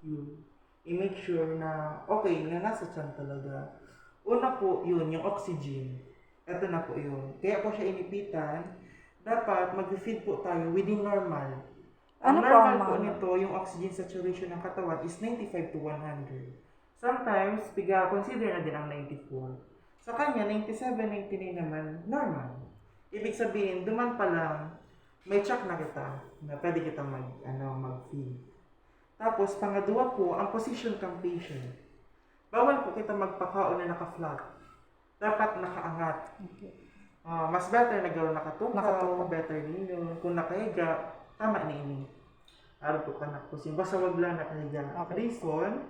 Yun. I-make sure na okay, na nasa tiyan talaga. Una po, yun, yung oxygen. Ito na po yun. Kaya po siya inipitan. Dapat mag-feed po tayo within normal. Ano Ang po ang normal po mga nito, yung oxygen saturation ng katawan is 95 to 100. Sometimes, consider na din ang 94. Sa kanya, 97, 99 naman, normal. Ibig sabihin, duman pa lang, may check na kita na pwede kita mag-feed. Tapos, pangalawa po, ang position kang patient. Bawal po kita magpakaon na naka-flat. Dapat nakaangat. Mas better na gawin nakatukaw, better ninyo. Kung nakahiga, tama na ini. Araw po ka nakusin. Basta wag lang nakahiga. Okay. Reason,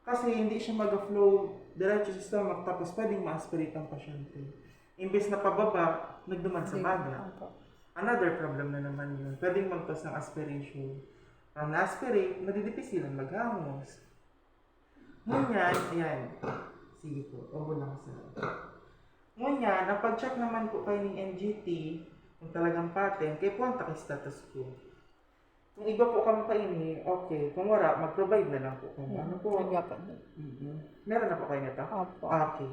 kasi hindi siya mag-flow diretso sa stomach tapos pwedeng ma-aspirate ang pasyente. Imbes na pababa, nagduman sa baga. Another problem na naman yun. Pwedeng magtas ng aspiration. Ang na-aspirate, nadidipisilan maghamos. Ngunyan, ayan. Sige po, obo lang sa. Ngunyan, ang pag-check naman po kayo ng NGT, kung talagang patent, kay punta kay status quo. Kung iba po kami kaini, okay. Kung wala, mag-provide na lang po kami. Ano po? Meron na po kayo nito? Opo. Okay.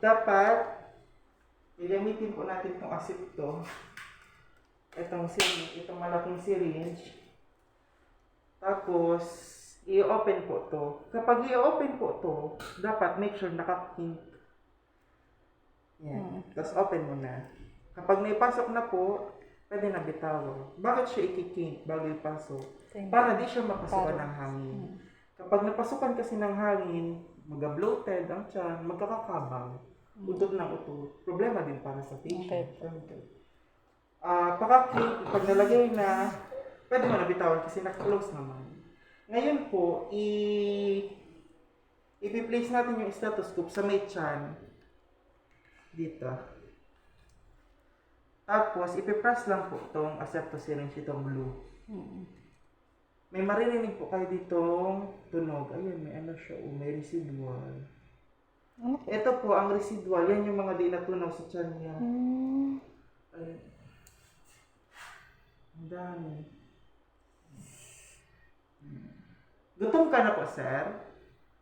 Dapat, gagamitin po natin itong asepto. Itong malaking syringe. Tapos, i-open po to. Kapag i-open po to, dapat make sure nakakink. Yan. Tapos open mo na. Kapag naipasok na po, pwede na bitawan. Bakit siya ikikink bago ipasok? Para di siya mapasukan ng hangin. Kapag napasukan kasi ng hangin, mag-bloated ang tiyan, magkakakabang. Utot ng utot. Problema din para sa patient. Pakakink, pag nalagay na, pwede mo na bitawan kasi naka-close naman. Ngayon po, i-place natin yung stethoscope sa may tiyan. Dito. Tapos, ipipress lang po itong asepto syringe, itong blue. May maririnig po kayo ditong tunog. Ayun, may ano siya, may residual. Ito po, ang residual, yan yung mga di natunaw sa tiyan niya. Ayun. Ang dami. Gutom ka na po, sir?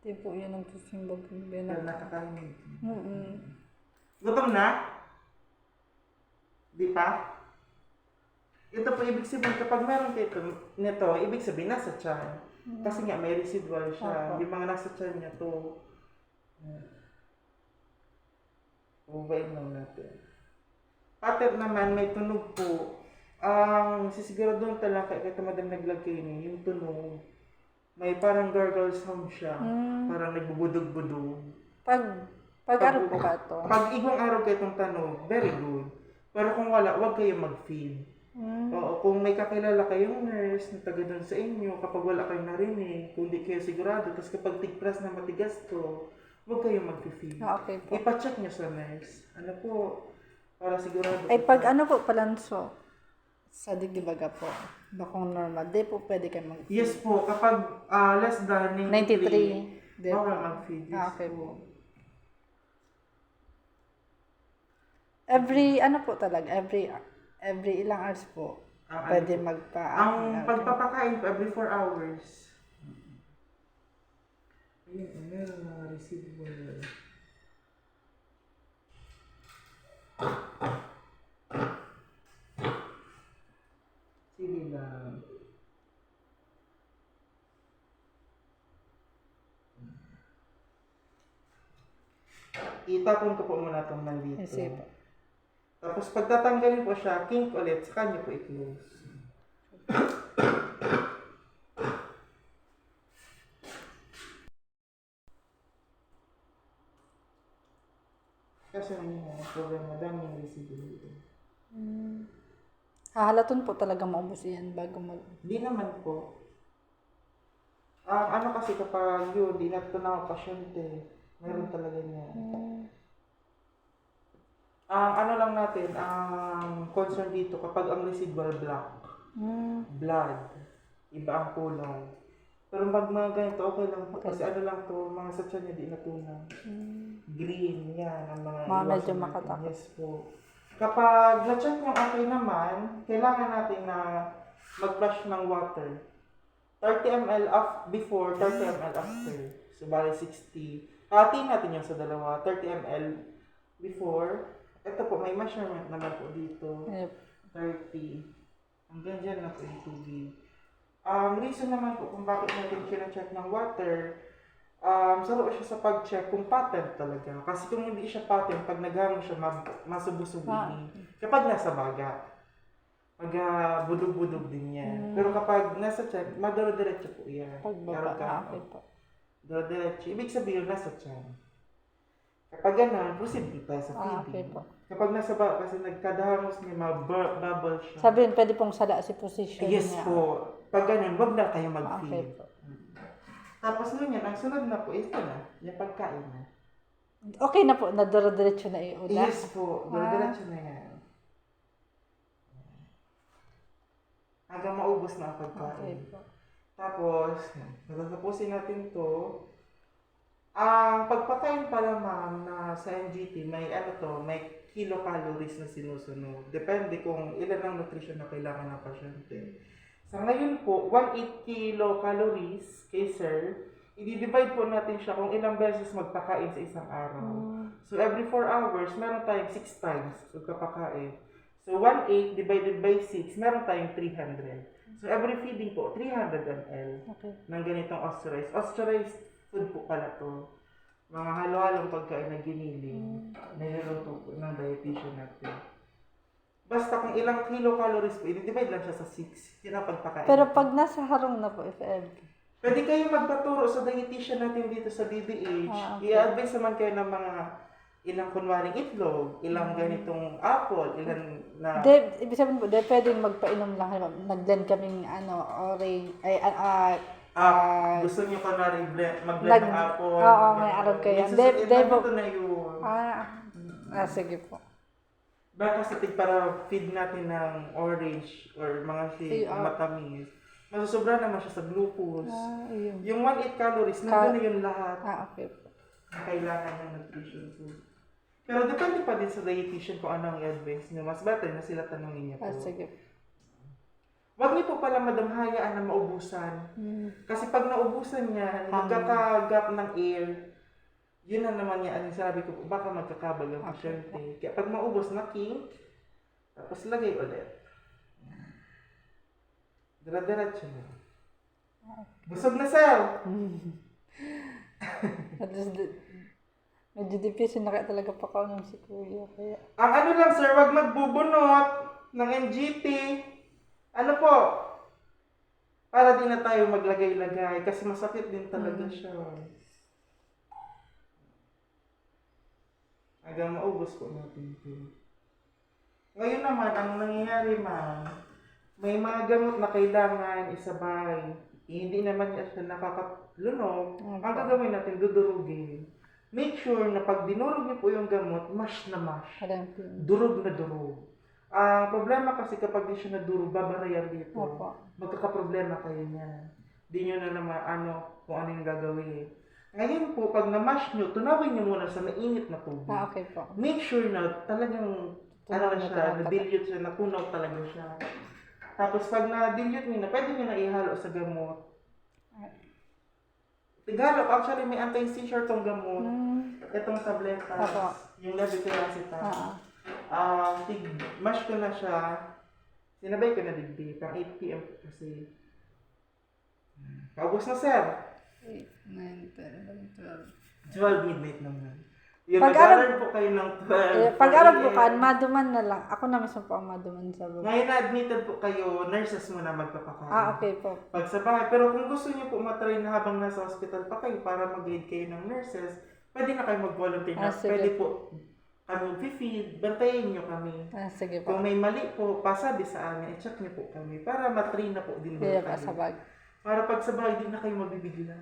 Hindi po yan ang tusimbag. Yan, nakakain. Mm-mm. Gutom na? Di pa? Ito po, ibig sabihin, kapag meron kayo nito, ibig sabihin, nasa tiyan. Kasi nga, may residual siya. Yung mga nasa tiyan niya to. Ubayin lang natin. Pattern naman, may tunog po. Ang sisiguraduhan talaga, kahit madam naglagay niya, yung tunog. May parang gargle sound siya. Parang nagbubudog-budog. Pag araw po ka to? Pag igong araw kayo itong tanong, very good. Pero kung wala, huwag kayo mag-feed. Oo, kung may kakilala kayong nurse na taga doon sa inyo, kapag wala kayong narinig, kung di kayo sigurado, tapos kapag tigpras na matigas to, huwag kayo mag-feed. Okay po. Ipacheck nyo sa nurse. Ano po, para sigurado. Ay, pag ano po, palanso, sa digdibaga po, bakong normal, di po pwede kayo mag-feed. Yes po, kapag less than 93. Di bawal po. mag-feed. Yes Okay po. po. Every, ano po talaga, every ilang hours po, pwede magpa... Ang pagpapakain po, every 4 hours. Ayun, meron mga residual. Sige lang. Itapon ko po muna itong nandito. Kasi po. Tapos pagtatanggalin po siya, kink ulit, sa kanya po i-close. Kasi ano, problema, daming residual dito. Hahalaton po talaga maubos yan bago mag... Hindi naman po. Ano kasi kapag yun, di natutunan ang pasyente, meron talaga niya. Ang ano lang natin, ang concern dito, kapag ang residual black, blood, iba ang kulay. Pero pag mga ganito, okay lang po. Kasi ano lang to, mga sa tiyan niya di natunan. Green, yan, ang mga medyo iwasan natin. makatakot. Yes po. Kapag na-check yung okay naman, kailangan natin na mag-flush ng water. 30 ml before, 30 ml after. So, bali 60. Hatiin natin yung sa dalawa. 30 ml before. Ito po, may measurement naman po dito. Yep. 30. Hanggang dyan na po yung tubig. Reason naman po kung bakit natin kina-check ng water, saro siya sa pag-check kung patent talaga. Kasi kung hindi siya patent, pag naghamo siya, masubusubi. Kapag nasa baga, mag-budog-budog din yan. Pero kapag nasa check, madara-diretso po yan. Pagbaba. Okay po. Dara-diretso. Ibig sabihin, nasa tiyan. Kapag ganun, proceed tayo sa feeding. Okay po. Kapag nasa baga, kasi nagkadahamos niya, mabubble siya. Sabihin, pwede pong sala si position Yes niya. po. Pag ganun, wag na kayo Okay mag-feed. po. Tapos nun yan, ang sunod na po, ito na, yung pagkain na. Okay na po, nadara-diretso na yung una. Yes po, diretso na yan. Hanggang maubos na ang Okay pagkain. po. Tapos, natatapusin natin to. Ang pagpakain pala ma'am na sa NGT, may may kilocalories na sinusunod. Depende kung ilan ang nutrition na kailangan ng pasyente. Sa ngayon po, 180 kilocalories kay sir, i-divide po natin siya kung ilang beses magpakain sa isang araw. So every 4 hours, meron tayong 6 times magpapakain. So 1/8 divided by 6, meron tayong 300. So every feeding po, 300 ml Okay. ng ganitong osterized. Osterized food po pala to. Mga halo-halong pagkain na giniling, niluluto po ng dietitian natin. Basta kung ilang kilocalories po, i-divide lang siya sa 6. Yun ang pagpakain. Pero pag nasa harong na po, if ever. Pwede kayo magpaturo sa dietitian natin dito sa DDH. Okay. I-advise naman kayo ng mga ilang kunwaring itlog, ilang ganitong apple, ilan na... Ibig sabihin po, pwedeng magpainom lang. Nag-blend kaming orange, gusto nyo kunwari mag-blend ng apple. Oo, may araw kayo. Ito na yun. Sige po. Baka sa para feed natin ng orange or mga matamis, masusobra naman siya sa glucose. Yun. Yung 1/8 calories, nandun na yun lahat. Okay po. Na kailangan ng nutrition food. Pero depende pa din sa dietitian kung ano ang i-advise nyo. Mas better na sila tanongin niya po. Sige. Huwag niyo po pala madamhayaan na maubusan. Kasi pag naubusan niya, magkakagap ng air, yun na naman niya, ang sabi ko, baka magkakabag ang pasyente. Kaya pag maubos na king, tapos lagay ulit. Dira-diretso na. Busog na, sir! At least, medyo difficile na kaya talaga pakaunan si Kuya. Kaya... Ang ano lang, sir, wag magbubunot ng NGT. Ano po? Para di na tayo maglagay-lagay kasi masakit din talaga siya. Hanggang maubos po natin ito. Ngayon naman, ang nangyayari ma'am, may mga gamot na kailangan isabay. Hindi naman siya nakakalunog. Ang gagawin natin, dudurugin. Make sure na pag dinurog niyo po yung gamot, mash na mash. Durog na durog. Ang problema kasi kapag di siya nadurog, babarayan dito. Magkakaproblema kayo niya. Di nyo na naman kung ano yung gagawin. Ngayon po, pag na-mash nyo, tunawin nyo muna sa mainit na tubig. Okay po. Make sure na talagang na-dilute siya, natunaw talaga siya. Tapos pag na-dilute nyo na, pwede nyo na ihalo sa gamot. Tigalop, actually may anti-seizure tong gamot. Itong tabletas, yung levetiracetam. Mash ko na siya. Sinabay ko na digdi, pang 8 p.m. kasi. Paubos na, sir. 8, 9, 10, 11, 12 midnight naman. Yung Pag-arab po kayo ng 12. Pag-arab bukan, maduman na lang. Ako na mismo po ang maduman sa baba. Ngayon na-admitted po kayo, nurses mo na magpapakain. Okay po. Pag sa bahay. Pero kung gusto niyo po matry na habang nasa hospital pa kayo para mag-aid kayo ng nurses, pwede na kayo mag-volunteer na. Pwede po kami mag-feed, bantayin niyo kami. Sige po. Kung may mali po, pasabi sa amin, i-check niyo po kami para matry na po din kayo. Para pag sa bahay, din na kayo mabibigla.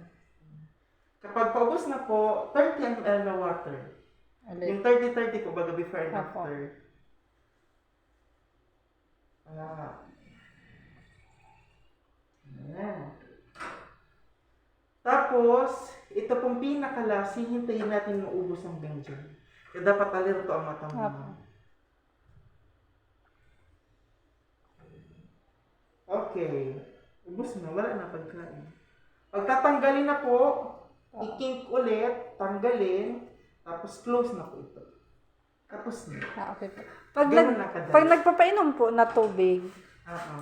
Kapag paubos na po, 30 ml na water. Yung 30-30 po, baga before and after. Tapos, ito pong pinakalas, hihintayin natin maubos hanggang dyan. Kaya dapat alerto ang mata mo. Okay. Ubus na, wala na pagkain. Pagtatanggalin na po, i-kink ulit, tanggalin, tapos close na po ito. Tapos na. Okay po. Pag, Ganun na kadali. pag nagpapainom po na tubig, Oo.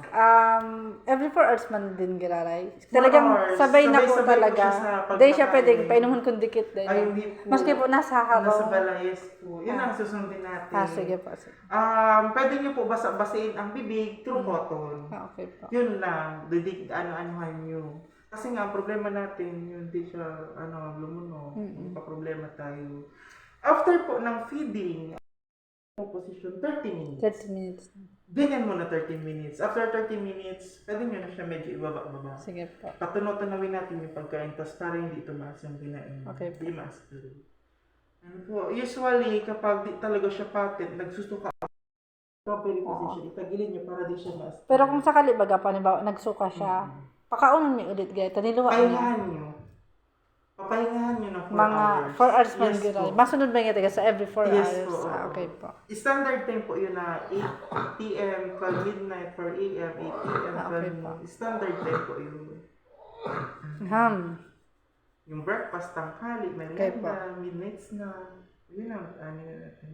every 4 hours man din giraray. Talagang hours. sabay na po Sabay-sabay po talaga. siya sa Hindi siya pagkakain. pwedeng painuman kung dikit din. Ay, hindi po. Maski po nasa Nasa haraw. balayes po. Yun ang susundin natin. Sige po. Sige. Pwede nyo po basa-basain ang bibig through cotton. Okay po. Yun lang. Ano-anuhan nyo. Kasi nga, ang problema natin, yun, hindi siya, lumuno. Problema tayo. After po ng feeding, position, 30 minutes. 30 minutes. Ganyan muna 30 minutes. After 30 minutes, pwede nyo na siya medyo ibaba-baba. Sige po. Patunaw-tunawin natin yung pagkain, tapos para hindi tumaas yung kinain. Okay po. Hindi maas pa rin. Ano po, usually, kapag di talaga siya patent, nagsusuka properly position, itagilin nyo para di siya maas. Pero kung sakali baga, panibawa, nagsuka siya, pakaunan niyo ulit gaya. Taniluwa niyo. Pahingahan nyo. Papahingahan nyo ng 4 Mga hours. 4 hours man Yes giray. po. Masunod ba nga taga sa every 4 Yes hours? po. Okay po. Standard time po yun na 8 p.m., 12 midnight, 4 a.m., 8 p.m., Okay 12 po. noon. Standard time po yun. Yung breakfast, tanghali, Okay po. merienda, midnight snack. Yun ang ano natin.